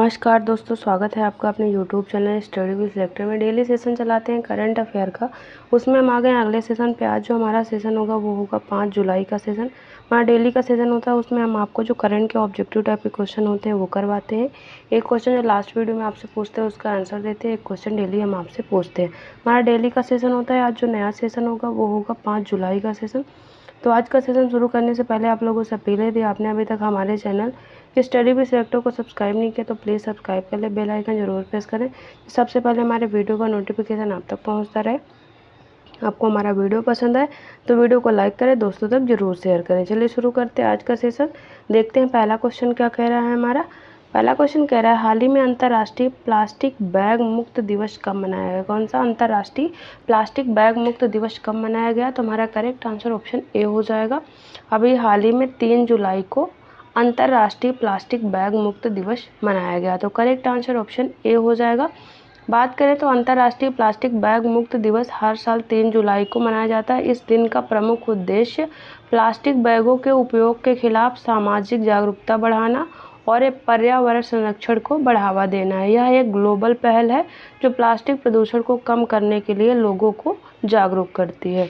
नमस्कार दोस्तों, स्वागत है आपका अपने YouTube channel study with lecture में। डेली सेशन चलाते हैं करंट अफेयर का। उसमें हम आ गए अगले सेशन पे। आज जो हमारा सेशन होगा वो होगा 5 जुलाई का सेशन। हमारा डेली का सेशन होता है, उसमें हम आपको जो करंट के ऑब्जेक्टिव टाइप के क्वेश्चन होते हैं वो करवाते हैं। एक क्वेश्चन जो लास्ट वीडियो में आपसे पूछते हैं उसका आंसर देते हैं। एक क्वेश्चन डेली हम आपसे पूछते हैं। हमारा डेली का सेशन होता है। आज जो नया सेशन होगा वो होगा 5 जुलाई का सेशन। तो आज का सेशन शुरू करने से पहले आप लोगों से अपील है, यदि आपने अभी तक हमारे चैनल स्टडी विद लेक्चर को सब्सक्राइब नहीं किया तो प्लीज़ सब्सक्राइब कर ले, बेल आइकन जरूर प्रेस करें, सबसे पहले हमारे वीडियो का नोटिफिकेशन आप तक पहुंचता रहे। आपको हमारा वीडियो पसंद आए तो वीडियो को लाइक करें, दोस्तों तक जरूर शेयर करें। चलिए शुरू करते हैं आज का सेशन। देखते हैं पहला क्वेश्चन क्या कह रहा है हमारा। पहला क्वेश्चन कह रहा है, हाल ही में अंतर्राष्ट्रीय प्लास्टिक बैग मुक्त दिवस कब मनाया गया? कौन सा अंतर्राष्ट्रीय प्लास्टिक बैग मुक्त दिवस कब मनाया गया? तो हमारा करेक्ट आंसर ऑप्शन ए हो जाएगा। अभी हाल ही में 3 जुलाई को अंतर्राष्ट्रीय प्लास्टिक बैग मुक्त दिवस मनाया गया। तो करेक्ट आंसर ऑप्शन ए हो जाएगा। बात करें तो अंतर्राष्ट्रीय प्लास्टिक बैग मुक्त दिवस हर साल 3 जुलाई को मनाया जाता है। इस दिन का प्रमुख उद्देश्य प्लास्टिक बैगों के उपयोग के खिलाफ सामाजिक जागरूकता बढ़ाना और एक पर्यावरण संरक्षण को बढ़ावा देना है। यह एक ग्लोबल पहल है जो प्लास्टिक प्रदूषण को कम करने के लिए लोगों को जागरूक करती है।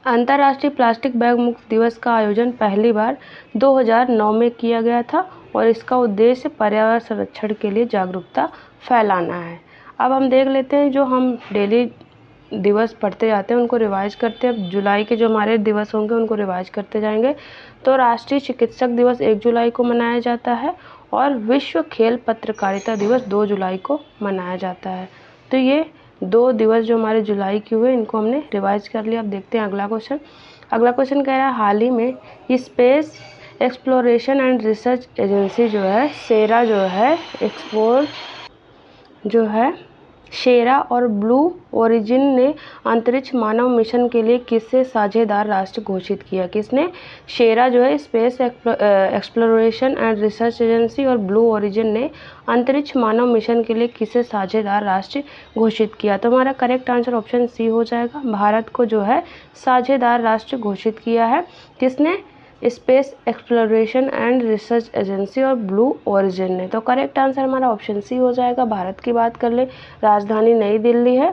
अंतर्राष्ट्रीय प्लास्टिक बैग मुक्त दिवस का आयोजन पहली बार 2009 में किया गया था और इसका उद्देश्य पर्यावरण संरक्षण के लिए जागरूकता फैलाना है। अब हम देख लेते हैं जो हम डेली दिवस पढ़ते जाते हैं उनको रिवाइज करते हैं। जुलाई के जो हमारे दिवस होंगे उनको रिवाइज करते जाएंगे। तो राष्ट्रीय चिकित्सक दिवस 1 जुलाई को मनाया जाता है और विश्व खेल पत्रकारिता दिवस 2 जुलाई को मनाया जाता है। तो ये 2 दिवस जो हमारे जुलाई के हुए इनको हमने रिवाइज कर लिया। अब देखते हैं अगला क्वेश्चन। अगला क्वेश्चन कह रहा है, हाल ही में space exploration and research agency जो है सेरा जो है एक्सप्लोर जो है शेरा और ब्लू ओरिजिन ने अंतरिक्ष मानव मिशन के लिए किससे साझेदार राष्ट्र घोषित किया? किसने? शेरा जो है space exploration and research agency और ब्लू ओरिजिन ने अंतरिक्ष मानव मिशन के लिए किससे साझेदार राष्ट्र घोषित किया? तो हमारा करेक्ट आंसर ऑप्शन सी हो जाएगा। भारत को जो है साझेदार राष्ट्र घोषित किया है। किसने? Space exploration and research agency और ब्लू ओरिजिन ने। तो करेक्ट आंसर हमारा ऑप्शन सी हो जाएगा। भारत की बात कर ले, राजधानी नई दिल्ली है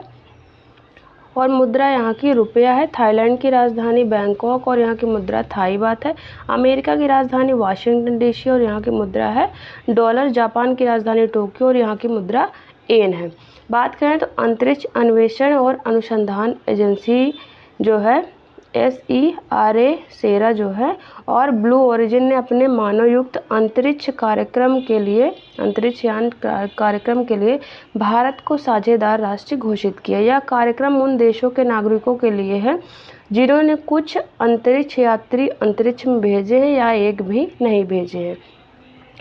और मुद्रा यहाँ की रुपया है। थाईलैंड की राजधानी बैंकॉक और यहाँ की मुद्रा थाई बात है। अमेरिका की राजधानी वाशिंगटन डीसी और यहाँ की मुद्रा है डॉलर। जापान की राजधानी टोक्यो और यहाँ की मुद्रा येन है। बात करें तो अंतरिक्ष अन्वेषण और अनुसंधान एजेंसी जो है SERA सेरा जो है और ब्लू ओरिजिन ने अपने मानवयुक्त अंतरिक्ष यान कार्यक्रम के लिए भारत को साझेदार राष्ट्र घोषित किया। यह कार्यक्रम उन देशों के नागरिकों के लिए है जिन्होंने कुछ अंतरिक्ष यात्री अंतरिक्ष में भेजे हैं या एक भी नहीं भेजे हैं।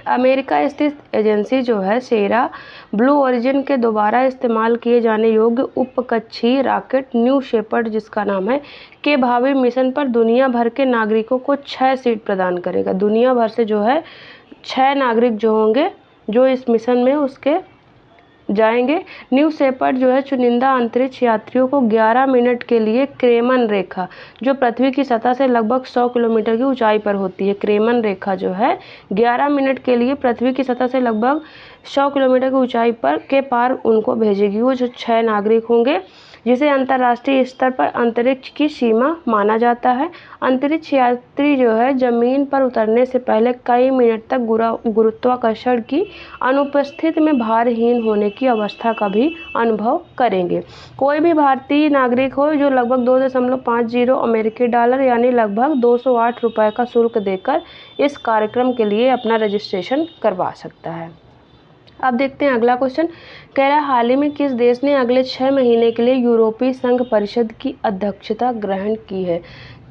अमेरिका स्थित एजेंसी जो है सेरा ब्लू ओरिजिन के दोबारा इस्तेमाल किए जाने योग्य उपकक्षीय रॉकेट न्यू शेपर्ड जिसका नाम है के भावी मिशन पर दुनिया भर के नागरिकों को 6 सीट प्रदान करेगा। दुनिया भर से जो है 6 नागरिक जो होंगे जो इस मिशन में उसके जाएंगे। न्यू शेपर्ड जो है चुनिंदा अंतरिक्ष यात्रियों को 11 मिनट के लिए क्रेमन रेखा जो पृथ्वी की सतह से लगभग 100 किलोमीटर की ऊंचाई पर होती है, क्रेमन रेखा जो है 11 मिनट के लिए पृथ्वी की सतह से लगभग 100 किलोमीटर की ऊंचाई पर के पार उनको भेजेगी। वो जो 6 नागरिक होंगे जिसे अंतर्राष्ट्रीय स्तर पर अंतरिक्ष की सीमा माना जाता है। अंतरिक्ष यात्री जो है जमीन पर उतरने से पहले कई मिनट तक गुरुत्वाकर्षण की अनुपस्थिति में भारहीन होने की अवस्था का भी अनुभव करेंगे। कोई भी भारतीय नागरिक हो जो लगभग 2.50 अमेरिकी डॉलर यानी लगभग 208 रुपये का शुल्क देकर इस कार्यक्रम के लिए अपना रजिस्ट्रेशन करवा सकता है। अब देखते हैं अगला क्वेश्चन। कह रहा है, हाल ही में किस देश ने अगले 6 महीने के लिए यूरोपीय संघ परिषद की अध्यक्षता ग्रहण की है?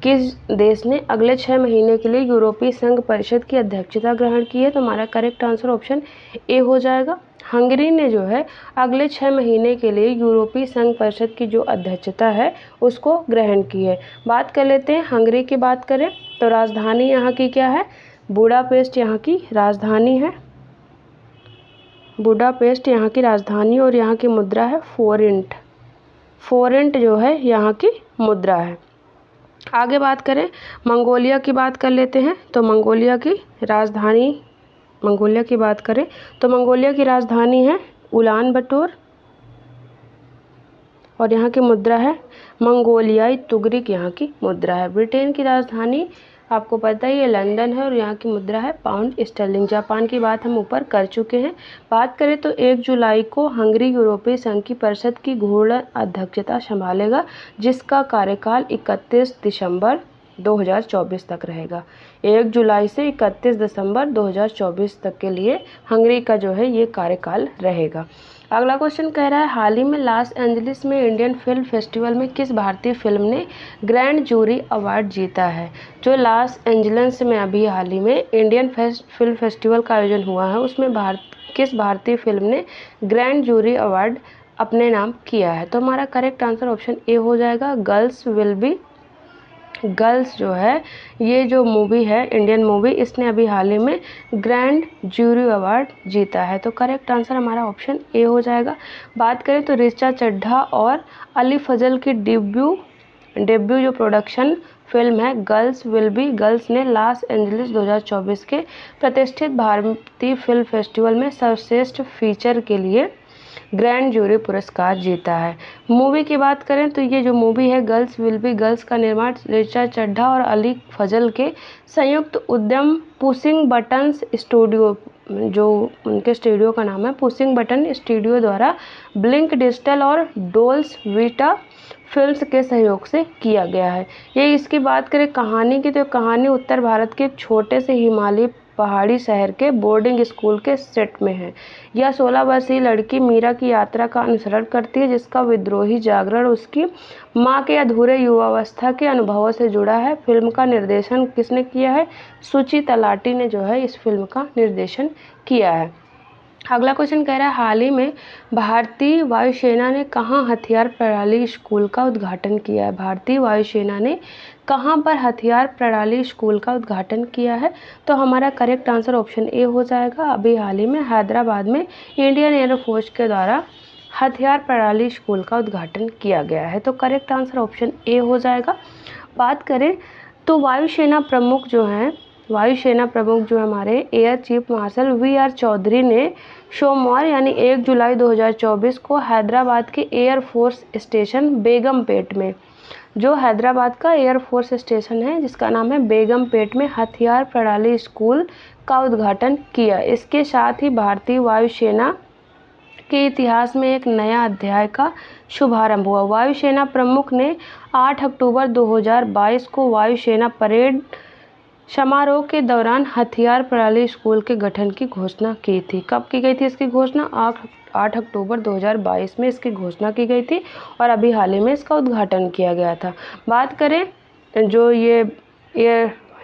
किस देश ने अगले 6 महीने के लिए यूरोपीय संघ परिषद की अध्यक्षता ग्रहण की है? तो हमारा करेक्ट आंसर ऑप्शन ए हो जाएगा। हंगरी ने जो है अगले 6 महीने के लिए यूरोपीय संघ परिषद की जो अध्यक्षता है उसको ग्रहण की है। बात कर लेते हैं हंगरी की। बात करें तो राजधानी यहाँ की क्या है? बुडापेस्ट यहाँ की राजधानी है। बुडापेस्ट यहाँ की राजधानी और यहाँ की मुद्रा है फोरेंट। फोरेंट जो है यहाँ की मुद्रा है। आगे बात करें मंगोलिया की बात कर लेते हैं। तो मंगोलिया की राजधानी मंगोलिया की बात करें तो मंगोलिया की राजधानी है उलान बटोर और यहाँ की मुद्रा है मंगोलियाई तुगरिक, यहाँ की मुद्रा है। ब्रिटेन की राजधानी आपको पता ही है लंदन है और यहाँ की मुद्रा है पाउंड स्टर्लिंग। जापान की बात हम ऊपर कर चुके हैं। बात करें तो 1 जुलाई को हंगरी यूरोपीय संघ की परिषद की घूर्ण अध्यक्षता संभालेगा, जिसका कार्यकाल 31 दिसंबर 2024 तक रहेगा। 1 जुलाई से 31 दिसंबर 2024 तक के लिए हंगरी का जो है ये कार्यकाल रहेगा। अगला क्वेश्चन कह रहा है हाल ही में लॉस एंजलिस में इंडियन फिल्म फेस्टिवल में किस भारतीय फिल्म ने ग्रैंड जूरी अवार्ड जीता है। जो लॉस एंजलिस में अभी हाल ही में इंडियन फिल्म फेस्टिवल का आयोजन हुआ है उसमें किस भारतीय फिल्म ने ग्रैंड जूरी अवार्ड अपने नाम किया है। तो हमारा करेक्ट आंसर ऑप्शन ए हो जाएगा, गर्ल्स विल बी। गर्ल्स जो है ये जो मूवी है इंडियन मूवी, इसने अभी हाल ही में ग्रैंड जूरी अवार्ड जीता है। तो करेक्ट आंसर हमारा ऑप्शन ए हो जाएगा। बात करें तो ऋचा चड्ढा और अली फजल की डेब्यू जो प्रोडक्शन फिल्म है गर्ल्स विल बी, गर्ल्स ने लॉस एंजलिस 2024 के प्रतिष्ठित भारतीय फिल्म फेस्टिवल में सर्वश्रेष्ठ फीचर के लिए ग्रैंड जूरी पुरस्कार जीता है। मूवी की बात करें तो ये जो मूवी है गर्ल्स विल बी, गर्ल्स का निर्माण ऋचा चड्ढा और अली फजल के संयुक्त उद्यम पुशिंग बटन्स स्टूडियो, जो उनके स्टूडियो का नाम है पुशिंग बटन स्टूडियो द्वारा ब्लिंक डिजिटल और डोल्स वीटा फिल्म्स के सहयोग से किया गया है। ये इसकी बात करें कहानी की तो कहानी उत्तर भारत के एक छोटे से हिमालयी पहाड़ी शहर के बोर्डिंग स्कूल के सेट में है। यह 16 वर्षीय लड़की मीरा की यात्रा का अनुसरण करती है, जिसका विद्रोही जागरण उसकी मां के अधूरे युवावस्था के अनुभवों से जुड़ा है। फिल्म का निर्देशन किसने किया है? सुची तलाटी ने जो है इस फिल्म का निर्देशन किया है। अगला क्वेश्चन कह रहा है हाल ही में भारतीय वायुसेना ने कहाँ हथियार प्रणाली स्कूल का उद्घाटन किया है। भारतीय वायुसेना ने कहाँ पर हथियार प्रणाली स्कूल का उद्घाटन किया है। तो हमारा करेक्ट आंसर ऑप्शन ए हो जाएगा। अभी हाल ही में हैदराबाद में इंडियन एयरफोर्स के द्वारा हथियार प्रणाली स्कूल का उद्घाटन किया गया है। तो करेक्ट आंसर ऑप्शन ए हो जाएगा। बात करें तो वायुसेना प्रमुख जो हमारे air chief marshal V R. Chaudhary ने सोमवार यानी 1 जुलाई 2024 को हैदराबाद के एयरफोर्स स्टेशन बेगमपेट में, जो हैदराबाद का एयरफोर्स स्टेशन है जिसका नाम है बेगमपेट में, हथियार प्रणाली स्कूल का उद्घाटन किया। इसके साथ ही भारतीय वायुसेना के इतिहास में एक नया अध्याय का शुभारंभ हुआ। वायुसेना प्रमुख ने 8 अक्टूबर 2022 को वायुसेना परेड समारोह के दौरान हथियार प्रणाली स्कूल के गठन की घोषणा की थी। कब की गई थी इसकी घोषणा? 8 अक्टूबर 2022 में इसकी घोषणा की गई थी और अभी हाल ही में इसका उद्घाटन किया गया था। बात करें जो ये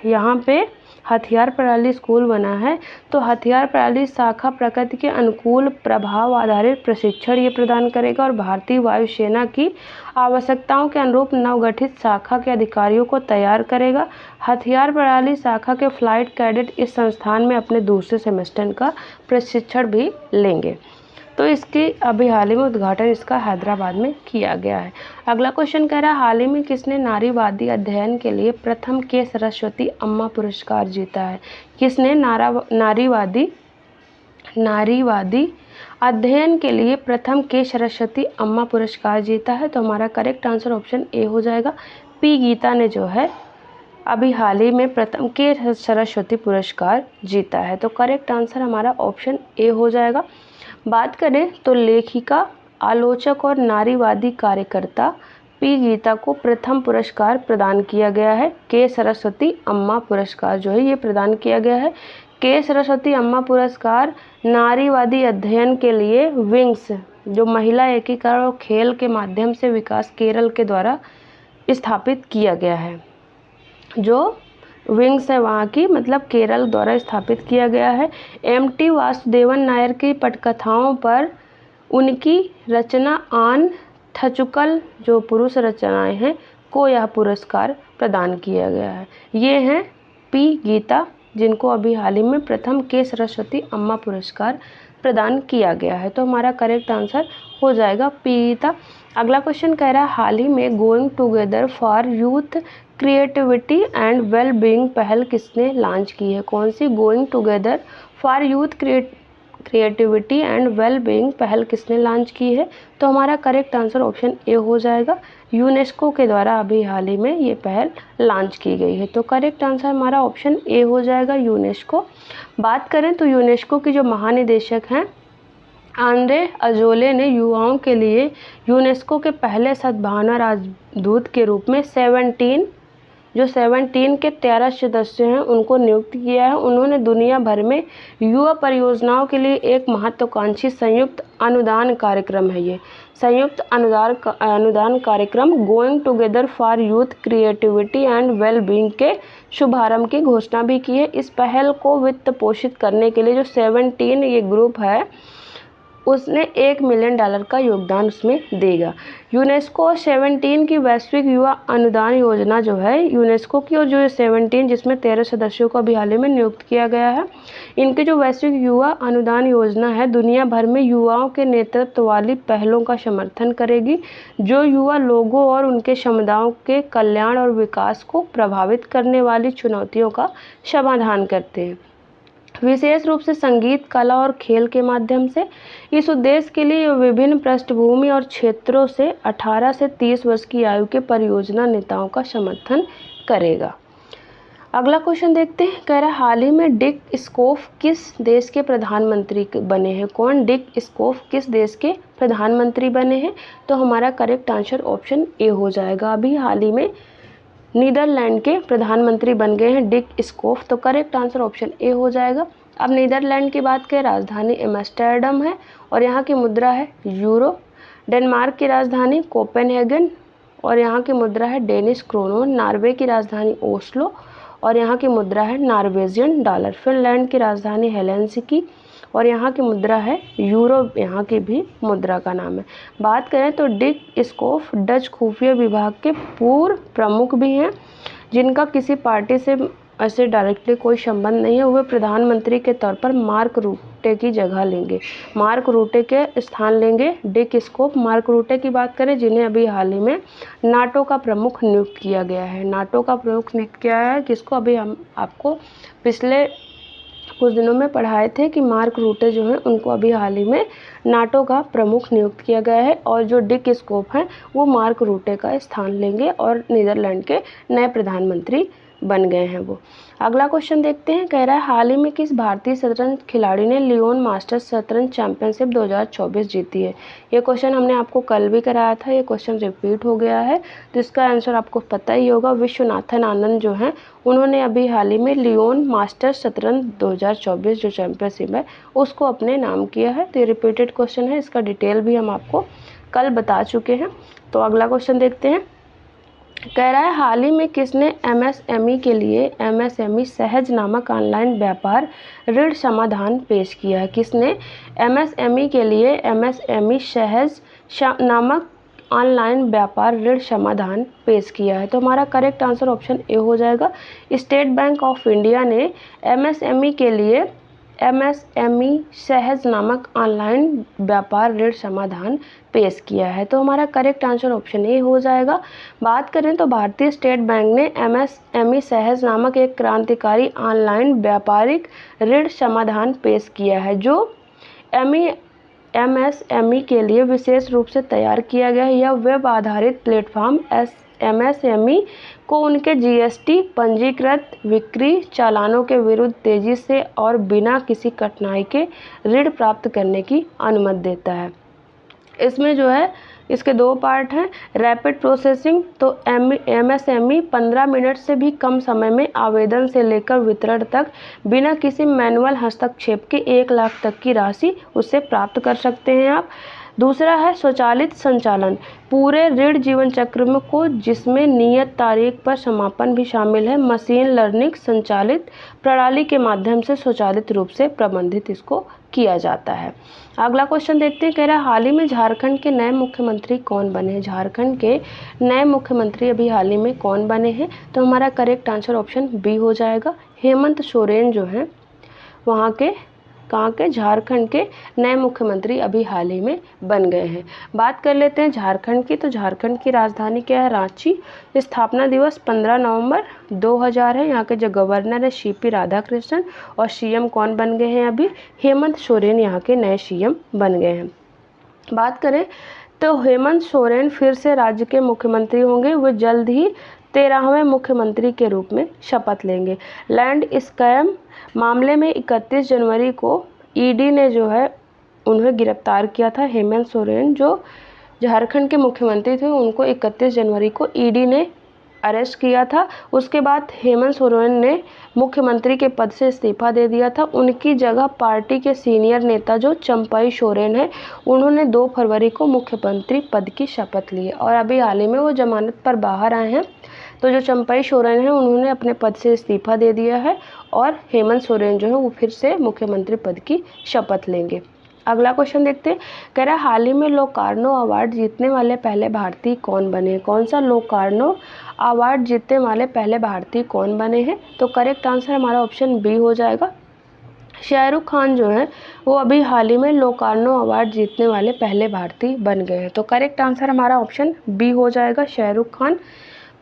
यहाँ पे हथियार प्रणाली स्कूल बना है तो हथियार प्रणाली शाखा प्रकृति के अनुकूल प्रभाव आधारित प्रशिक्षण ये प्रदान करेगा और भारतीय वायुसेना की आवश्यकताओं के अनुरूप नवगठित शाखा के अधिकारियों को तैयार करेगा। हथियार प्रणाली शाखा के फ्लाइट कैडेट इस संस्थान में अपने दूसरे सेमेस्टर का प्रशिक्षण भी लेंगे। तो इसकी अभी हाल ही में उद्घाटन इसका हैदराबाद में किया गया है। अगला क्वेश्चन कह रहा है हाल ही में किसने नारीवादी अध्ययन के लिए प्रथम के सरस्वती अम्मा पुरस्कार जीता है। किसने नारीवादी अध्ययन के लिए प्रथम के सरस्वती अम्मा पुरस्कार जीता है। तो हमारा करेक्ट आंसर ऑप्शन ए हो जाएगा। पी गीता ने जो है अभी हाल ही में प्रथम के सरस्वती पुरस्कार जीता है। तो करेक्ट आंसर हमारा ऑप्शन ए हो जाएगा। बात करें तो लेखिका, आलोचक और नारीवादी कार्यकर्ता पी गीता को प्रथम पुरस्कार प्रदान किया गया है। के सरस्वती अम्मा पुरस्कार जो है ये प्रदान किया गया है। के सरस्वती अम्मा पुरस्कार नारीवादी अध्ययन के लिए विंग्स, जो महिला एकीकरण और खेल के माध्यम से विकास केरल के द्वारा स्थापित किया गया है। जो विंग्स है वहाँ की मतलब केरल द्वारा स्थापित किया गया है। एम.टी. वासुदेवन नायर की पटकथाओं पर उनकी रचना आन थचुकल, जो पुरुष रचनाएं हैं, को यह पुरस्कार प्रदान किया गया है। ये हैं पी गीता, जिनको अभी हाल ही में प्रथम के सरस्वती अम्मा पुरस्कार प्रदान किया गया है। तो हमारा करेक्ट आंसर हो जाएगा पी गीता। अगला क्वेश्चन कह रहा है हाल ही में going together for youth creativity and well being पहल किसने लॉन्च की है? कौन सी going together for youth creativity and well being पहल किसने लॉन्च की है? तो हमारा करेक्ट आंसर ऑप्शन ए हो जाएगा। यूनेस्को के द्वारा अभी हाल ही में ये पहल लॉन्च की गई है, तो करेक्ट आंसर हमारा ऑप्शन ए हो जाएगा, यूनेस्को। बात करें तो यूनेस्को की जो महानिदेशक हैं आंद्रे अजोले ने युवाओं के लिए यूनेस्को के पहले सद्भावना राजदूत के रूप में 17 के 13 सदस्य हैं उनको नियुक्त किया है। उन्होंने दुनिया भर में युवा परियोजनाओं के लिए एक महत्वाकांक्षी संयुक्त अनुदान कार्यक्रम है, ये संयुक्त अनुदान कार्यक्रम going together for youth creativity and well being के शुभारंभ की घोषणा भी की है। इस पहल को वित्त पोषित करने के लिए जो 17 ये ग्रुप है उसने $1 मिलियन का योगदान उसमें देगा। यूनेस्को 17 की वैश्विक युवा अनुदान योजना जो है यूनेस्को की, और जो 17 जिसमें 13 सदस्यों को अभी हाल ही में नियुक्त किया गया है, इनकी जो वैश्विक युवा अनुदान योजना है दुनिया भर में युवाओं के नेतृत्व वाली पहलों का समर्थन करेगी जो युवा लोगों और उनके समुदायों के कल्याण और विकास को प्रभावित करने वाली चुनौतियों का समाधान करते हैं, विशेष रूप से संगीत, कला और खेल के माध्यम से। इस उद्देश्य के लिए विभिन्न पृष्ठभूमि और क्षेत्रों से 18 से 30 वर्ष की आयु के परियोजना नेताओं का समर्थन करेगा। अगला क्वेश्चन देखते हैं, कह रहा है हाल ही में डिक स्कोफ किस देश के प्रधानमंत्री बने हैं? कौन डिक स्कोफ किस देश के प्रधानमंत्री बने हैं? तो हमारा करेक्ट आंसर ऑप्शन ए हो जाएगा। अभी हाल ही में नीदरलैंड के प्रधानमंत्री बन गए हैं डिक स्कोफ, तो करेक्ट आंसर ऑप्शन ए हो जाएगा। अब नीदरलैंड की बात करें, राजधानी एम्स्टर्डम है और यहाँ की मुद्रा है यूरो। डेनमार्क की राजधानी कोपेनहेगन और यहाँ की मुद्रा है डेनिश क्रोनोन। नॉर्वे की राजधानी ओस्लो और यहाँ की मुद्रा है नॉर्वेजियन डॉलर। फिनलैंड की राजधानी हेलेंसिकी और यहाँ की मुद्रा है यूरो, यहाँ की भी मुद्रा का नाम है। बात करें तो डिक स्कोफ डच खुफिया विभाग के पूर्व प्रमुख भी हैं जिनका किसी पार्टी से ऐसे डायरेक्टली कोई संबंध नहीं है। वे प्रधानमंत्री के तौर पर मार्क रूटे की जगह लेंगे, मार्क रूटे के स्थान लेंगे डिक स्कोफ। मार्क रूटे की बात करें जिन्हें अभी हाल ही में नाटो का प्रमुख नियुक्त किया गया है, नाटो का प्रमुख नियुक्त किया है, जिसको अभी हम आपको पिछले कुछ दिनों में पढ़ाए थे कि मार्क रूटे जो हैं उनको अभी हाल ही में नाटो का प्रमुख नियुक्त किया गया है और जो डिक स्कोफ हैं वो मार्क रूटे का स्थान लेंगे और नीदरलैंड के नए प्रधानमंत्री बन गए हैं वो। अगला क्वेश्चन देखते हैं, कह रहा है हाल ही में किस भारतीय शतरंज खिलाड़ी ने लियोन मास्टर्स शतरंज चैंपियनशिप 2024 जीती है? ये क्वेश्चन हमने आपको कल भी कराया था, ये क्वेश्चन रिपीट हो गया है, तो इसका आंसर आपको पता ही होगा। विश्वनाथन आनंद जो हैं उन्होंने अभी हाल ही में लियोन मास्टर्स शतरंज 2024 जो चैंपियनशिप है उसको अपने नाम किया है। तो ये रिपीटेड क्वेश्चन है, इसका डिटेल भी हम आपको कल बता चुके हैं। तो अगला क्वेश्चन देखते हैं, कह रहा है हाल ही में किसने एमएसएमई के लिए एमएसएमई सहज नामक ऑनलाइन व्यापार ऋण समाधान पेश किया है? किसने एमएसएमई के लिए एमएसएमई सहज नामक ऑनलाइन व्यापार ऋण समाधान पेश किया है? तो हमारा करेक्ट आंसर ऑप्शन ए हो जाएगा। स्टेट बैंक ऑफ इंडिया ने एमएसएमई के लिए एमएसएमई सहज नामक ऑनलाइन व्यापार ऋण समाधान पेश किया है, तो हमारा करेक्ट आंसर ऑप्शन ए हो जाएगा। बात करें तो भारतीय स्टेट बैंक ने एमएसएमई सहज नामक एक क्रांतिकारी ऑनलाइन व्यापारिक ऋण समाधान पेश किया है जो एमएसएमई के लिए विशेष रूप से तैयार किया गया है। यह वेब आधारित प्लेटफॉर्म एमएसएमई को उनके जीएसटी पंजीकृत बिक्री चालानों के विरुद्ध तेजी से और बिना किसी कठिनाई के ऋण प्राप्त करने की अनुमति देता है। इसमें जो है इसके दो पार्ट हैं, रैपिड प्रोसेसिंग, तो एमएसएमई 15 मिनट से भी कम समय में आवेदन से लेकर वितरण तक बिना किसी मैनुअल हस्तक्षेप के 1 लाख तक की राशि उससे प्राप्त कर सकते हैं आप। दूसरा है स्वचालित संचालन, पूरे ऋण जीवन चक्र में को जिसमें नियत तारीख पर समापन भी शामिल है, मशीन लर्निंग संचालित प्रणाली के माध्यम से स्वचालित रूप से प्रबंधित इसको किया जाता है। अगला क्वेश्चन देखते हैं, कह रहा है हाल ही में झारखंड के नए मुख्यमंत्री कौन बने हैं? झारखंड के नए मुख्यमंत्री अभी हाल ही में कौन बने हैं? तो हमारा करेक्ट आंसर ऑप्शन बी हो जाएगा। हेमंत सोरेन जो हैं वहाँ के कहाँ के, झारखंड के नए मुख्यमंत्री अभी हाल ही में बन गए हैं। बात कर लेते हैं झारखंड की, तो झारखंड की राजधानी क्या है, रांची। स्थापना दिवस 15 नवंबर 2000 है। यहाँ के जो गवर्नर है सीपी राधाकृष्णन, और सीएम कौन बन गए हैं अभी, हेमंत सोरेन यहाँ के नए सीएम बन गए हैं। बात करें तो हेमंत सोरेन फिर से राज्य के मुख्यमंत्री होंगे। वो जल्द ही 13वें मुख्यमंत्री के रूप में शपथ लेंगे। लैंड स्कैम मामले में 31 जनवरी को ईडी ने जो है उन्हें गिरफ्तार किया था। हेमंत सोरेन जो झारखंड के मुख्यमंत्री थे, उनको 31 जनवरी को ईडी ने अरेस्ट किया था। उसके बाद हेमंत सोरेन ने मुख्यमंत्री के पद से इस्तीफा दे दिया था। उनकी जगह पार्टी के सीनियर नेता जो चंपई सोरेन है, उन्होंने 2 फरवरी को मुख्यमंत्री पद की शपथ ली है, और अभी हाल ही में वो जमानत पर बाहर आए हैं। तो जो चंपई सोरेन है, उन्होंने अपने पद से इस्तीफा दे दिया है, और हेमंत सोरेन जो है वो फिर से मुख्यमंत्री पद की शपथ लेंगे। अगला क्वेश्चन देखते हैं। कह रहा है हाल ही में लोकार्नो अवार्ड जीतने वाले पहले भारतीय कौन बने। कौन सा लोकार्नो अवार्ड जीतने वाले पहले भारतीय कौन बने हैं, तो करेक्ट आंसर हमारा ऑप्शन बी हो जाएगा। शाहरुख खान जो है वो अभी हाल ही में लोकार्नो अवार्ड जीतने वाले पहले भारतीय बन गए हैं। तो करेक्ट आंसर हमारा ऑप्शन बी हो जाएगा, शाहरुख खान।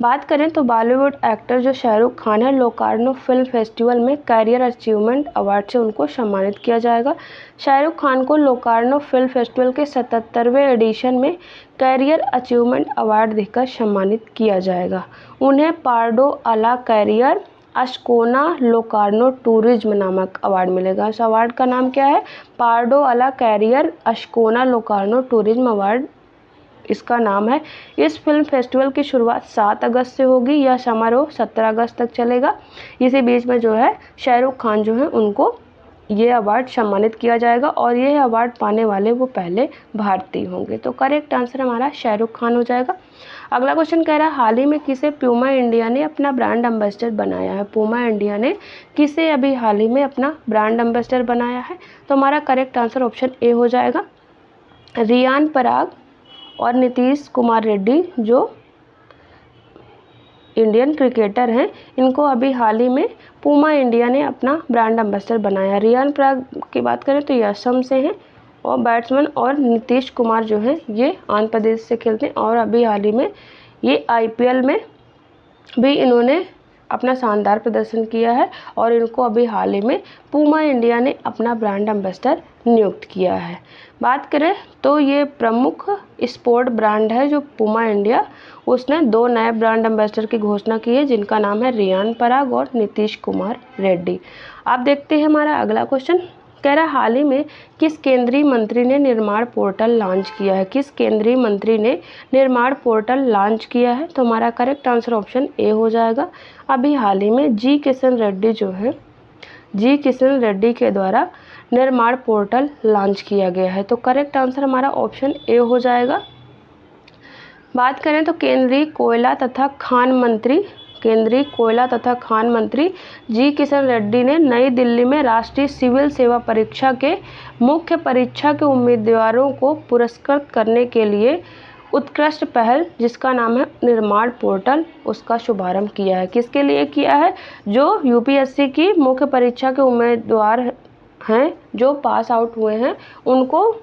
बात करें तो बॉलीवुड एक्टर जो शाहरुख खान है, लोकार्नो फिल्म फेस्टिवल में कैरियर अचीवमेंट अवार्ड से उनको सम्मानित किया जाएगा। शाहरुख खान को लोकार्नो फिल्म फेस्टिवल के 77वें एडिशन में कैरियर अचीवमेंट अवार्ड देकर सम्मानित किया जाएगा। उन्हें पार्डो अला कैरियर अस्कोना लोकार्नो टूरिज्म नामक अवार्ड मिलेगा। इस अवार्ड का नाम क्या है, पार्डो अला कैरियर अस्कोना लोकार्नो टूरिज्म अवार्ड इसका नाम है। इस फिल्म फेस्टिवल की शुरुआत 7 अगस्त से होगी। यह समारोह 17 अगस्त तक चलेगा। इसी बीच में जो है शाहरुख खान जो है उनको ये अवार्ड सम्मानित किया जाएगा, और ये अवार्ड पाने वाले वो पहले भारतीय होंगे। तो करेक्ट आंसर हमारा शाहरुख खान हो जाएगा। अगला क्वेश्चन कह रहा है हाल ही में किसे प्यूमा इंडिया ने अपना ब्रांड एम्बेसडर बनाया है। प्यूमा इंडिया ने किसे अभी हाल ही में अपना ब्रांड एम्बेसडर बनाया है, तो हमारा करेक्ट आंसर ऑप्शन ए हो जाएगा। रियान पराग और नीतीश कुमार रेड्डी जो इंडियन क्रिकेटर हैं, इनको अभी हाल ही में पूमा इंडिया ने अपना ब्रांड एम्बेसडर बनाया। रियान पराग की बात करें तो ये असम से हैं और बैट्समैन, और नीतीश कुमार जो हैं ये आंध्र प्रदेश से खेलते हैं, और अभी हाल ही में ये आईपीएल में भी इन्होंने अपना शानदार प्रदर्शन किया है, और इनको अभी हाल ही में पूमा इंडिया ने अपना ब्रांड एम्बेसडर नियुक्त किया है। बात करें तो ये प्रमुख स्पोर्ट ब्रांड है जो पूमा इंडिया, उसने 2 नए ब्रांड एम्बेसडर की घोषणा की है, जिनका नाम है रियान पराग और नीतीश कुमार रेड्डी। आप देखते हैं हमारा अगला क्वेश्चन। कह रहा हाल ही में किस केंद्रीय मंत्री ने निर्माण पोर्टल लॉन्च किया है। किस केंद्रीय मंत्री ने निर्माण पोर्टल लॉन्च किया है, तो हमारा करेक्ट आंसर ऑप्शन ए हो जाएगा। अभी हाल ही में जी किशन रेड्डी जो है, जी किशन रेड्डी के द्वारा निर्माण पोर्टल लॉन्च किया गया है। तो करेक्ट आंसर हमारा ऑप्शन ए हो जाएगा। बात करें तो केंद्रीय कोयला तथा खान मंत्री जी किशन रेड्डी ने नई दिल्ली में राष्ट्रीय सिविल सेवा परीक्षा के मुख्य परीक्षा के उम्मीदवारों को पुरस्कृत करने के लिए उत्कृष्ट पहल, जिसका नाम है निर्माण पोर्टल, उसका शुभारंभ किया है। किसके लिए किया है, जो यूपीएससी की मुख्य परीक्षा के उम्मीदवार हैं जो पास आउट हुए हैं, उनको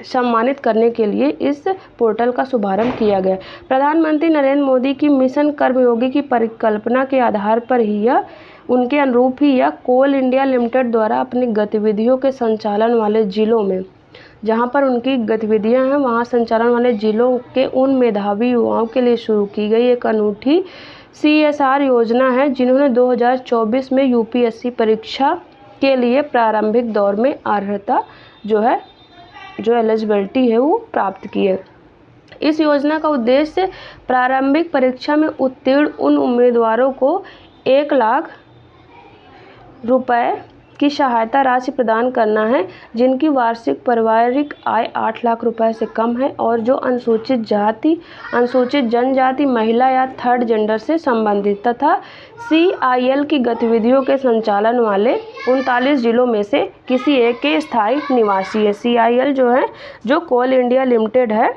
सम्मानित करने के लिए इस पोर्टल का शुभारंभ किया गया। प्रधानमंत्री नरेंद्र मोदी की मिशन कर्मयोगी की परिकल्पना के आधार पर ही यह उनके अनुरूप ही यह कोल इंडिया लिमिटेड द्वारा अपनी गतिविधियों के संचालन वाले जिलों में, जहां पर उनकी गतिविधियां हैं वहां संचालन वाले जिलों के उन मेधावी युवाओं के लिए शुरू की गई एक अनूठी CSR योजना है, जिन्होंने 2024 में यूपीएससी परीक्षा के लिए प्रारंभिक दौर में अर्हता जो एलिजिबिलिटी है वो प्राप्त की है। इस योजना का उद्देश्य प्रारंभिक परीक्षा में उत्तीर्ण उन उम्मीदवारों को 1 लाख रुपए की सहायता राशि प्रदान करना है जिनकी वार्षिक पारिवारिक आय 8 लाख रुपए से कम है और जो अनुसूचित जाति, अनुसूचित जनजाति, महिला या थर्ड जेंडर से संबंधित तथा CIL की गतिविधियों के संचालन वाले 39 जिलों में से किसी एक के स्थायी निवासी है। CIL जो है, जो कोल इंडिया लिमिटेड है,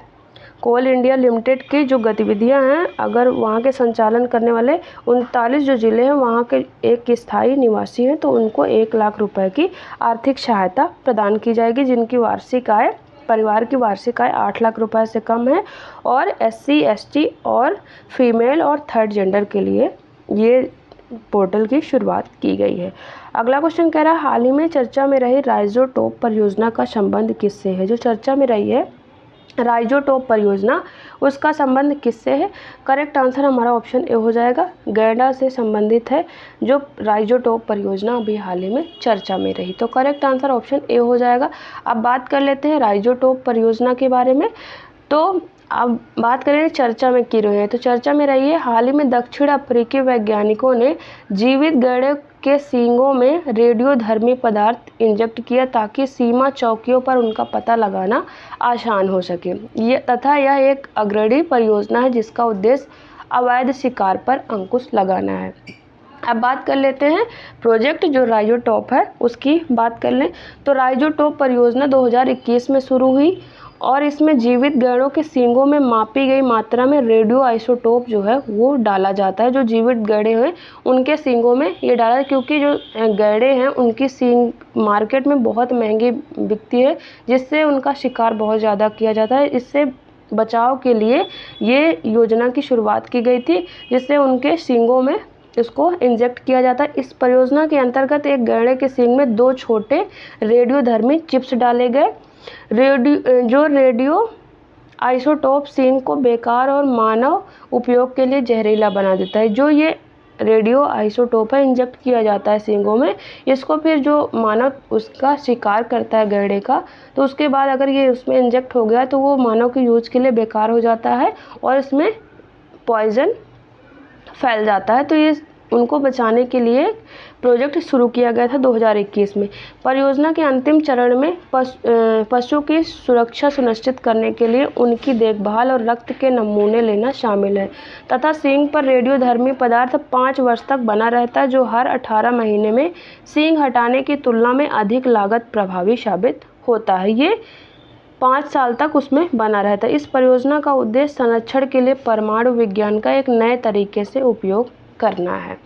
कोल इंडिया लिमिटेड की जो गतिविधियां हैं, अगर वहाँ के संचालन करने वाले 39 जो ज़िले हैं वहाँ के एक स्थायी निवासी हैं तो उनको 1 लाख रुपए की आर्थिक सहायता प्रदान की जाएगी, जिनकी वार्षिक आय, परिवार की वार्षिक आय 8 लाख रुपए से कम है। और SC ST और फीमेल और थर्ड जेंडर के लिए ये पोर्टल की शुरुआत की गई है। अगला क्वेश्चन कह रहा है, हाल ही में चर्चा में रही राइजोटोप परियोजना का संबंध किससे है? जो चर्चा में रही है राइजोटोप परियोजना, उसका संबंध किससे है? करेक्ट आंसर हमारा ऑप्शन ए हो जाएगा, गैंडा से संबंधित है जो राइजोटोप परियोजना अभी हाल ही में चर्चा में रही। तो करेक्ट आंसर ऑप्शन ए हो जाएगा। अब बात कर लेते हैं राइजोटोप परियोजना के बारे में। तो अब बात करें चर्चा में की रही है, तो चर्चा में रही है, हाल ही में दक्षिण अफ्रीकी वैज्ञानिकों ने जीवित गैंडे के सींगों में रेडियोधर्मी पदार्थ इंजेक्ट किया ताकि सीमा चौकियों पर उनका पता लगाना आसान हो सके। यह एक अग्रणी परियोजना है जिसका उद्देश्य अवैध शिकार पर अंकुश लगाना है। अब बात कर लेते हैं प्रोजेक्ट जो राइजोटोप है उसकी बात कर लें, तो राइजोटोप परियोजना 2021 में शुरू हुई और इसमें जीवित गैंडों के सींगों में मापी गई मात्रा में रेडियो आइसोटोप जो है वो डाला जाता है। जो जीवित गैंडे हैं उनके सींगों में ये डाला है, क्योंकि जो गैंडे हैं उनकी सींग मार्केट में बहुत महंगी बिकती है, जिससे उनका शिकार बहुत ज़्यादा किया जाता है। इससे बचाव के लिए ये योजना की शुरुआत की गई थी, जिससे उनके सींगों में इसको इंजेक्ट किया जाता है। इस परियोजना के अंतर्गत एक गैंडे के सींग में 2 छोटे रेडियोधर्मी चिप्स डाले गए। रेडियो आइसोटोप सींग को बेकार और मानव उपयोग के लिए जहरीला बना देता है। जो ये रेडियो आइसोटोप है इंजेक्ट किया जाता है सींगों में, इसको फिर जो मानव उसका शिकार करता है गैंडे का, तो उसके बाद अगर ये उसमें इंजेक्ट हो गया तो वो मानव के यूज के लिए बेकार हो जाता है और इसमें पॉइजन फैल जाता है। तो ये उनको बचाने के लिए प्रोजेक्ट शुरू किया गया था 2021 में। परियोजना के अंतिम चरण में पशु की सुरक्षा सुनिश्चित करने के लिए उनकी देखभाल और रक्त के नमूने लेना शामिल है तथा सींग पर रेडियोधर्मी पदार्थ 5 वर्ष तक बना रहता है, जो हर 18 महीने में सींग हटाने की तुलना में अधिक लागत प्रभावी साबित होता है। ये 5 साल तक उसमें बना रहता है। इस परियोजना का उद्देश्य संरक्षण के लिए परमाणु विज्ञान का एक नए तरीके से उपयोग करना है।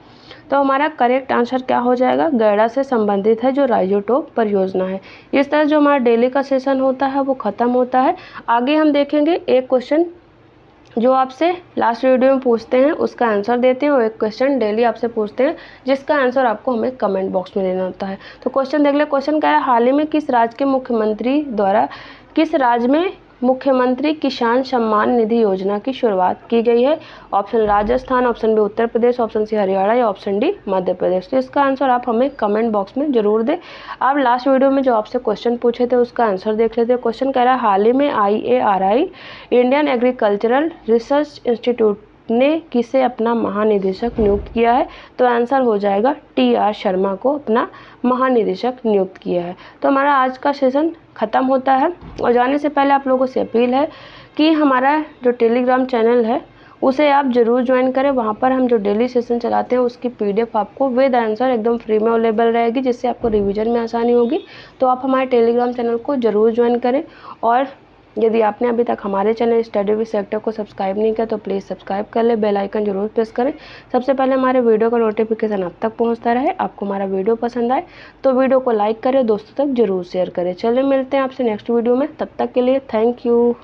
तो हमारा करेक्ट आंसर क्या हो जाएगा? गैंडा से संबंधित है जो राइजोटोप परियोजना है। इस तरह जो हमारा डेली का सेशन होता है वो ख़त्म होता है। आगे हम देखेंगे एक क्वेश्चन जो आपसे लास्ट वीडियो में पूछते हैं उसका आंसर देते हैं, और एक क्वेश्चन डेली आपसे पूछते हैं जिसका आंसर आपको हमें कमेंट बॉक्स में देना होता है। तो क्वेश्चन देख ले। क्वेश्चन क्या है, हाल ही में किस राज्य में मुख्यमंत्री किसान सम्मान निधि योजना की शुरुआत की गई है? Option Rajasthan, option B Uttar Pradesh, option C Haryana या ऑप्शन डी मध्य प्रदेश। तो इसका आंसर आप हमें कमेंट बॉक्स में जरूर दें। आप लास्ट वीडियो में जो आपसे क्वेश्चन पूछे थे उसका आंसर देख लेते हैं। क्वेश्चन कह रहा है, हाल ही में IARI Indian agricultural research institute ने किसे अपना महानिदेशक नियुक्त किया है? तो आंसर हो जाएगा TR शर्मा को अपना महानिदेशक नियुक्त किया है। तो हमारा आज का सेशन ख़त्म होता है, और जाने से पहले आप लोगों से अपील है कि हमारा जो टेलीग्राम चैनल है उसे आप ज़रूर ज्वाइन करें। वहाँ पर हम जो डेली सेशन चलाते हैं उसकी PDF आपको विद आंसर एकदम फ्री में अवेलेबल रहेगी, जिससे आपको रिवीजन में आसानी होगी। तो आप हमारे टेलीग्राम चैनल को ज़रूर ज्वाइन करें, और यदि आपने अभी तक हमारे चैनल स्टडी विद सेक्टर को सब्सक्राइब नहीं किया तो प्लीज़ सब्सक्राइब कर ले, बेल आइकन जरूर प्रेस करें। सबसे पहले हमारे वीडियो का नोटिफिकेशन आप तक पहुंचता रहे। आपको हमारा वीडियो पसंद आए तो वीडियो को लाइक करें, दोस्तों तक जरूर शेयर करें। चलिए मिलते हैं आपसे नेक्स्ट वीडियो में, तब तक के लिए थैंक यू।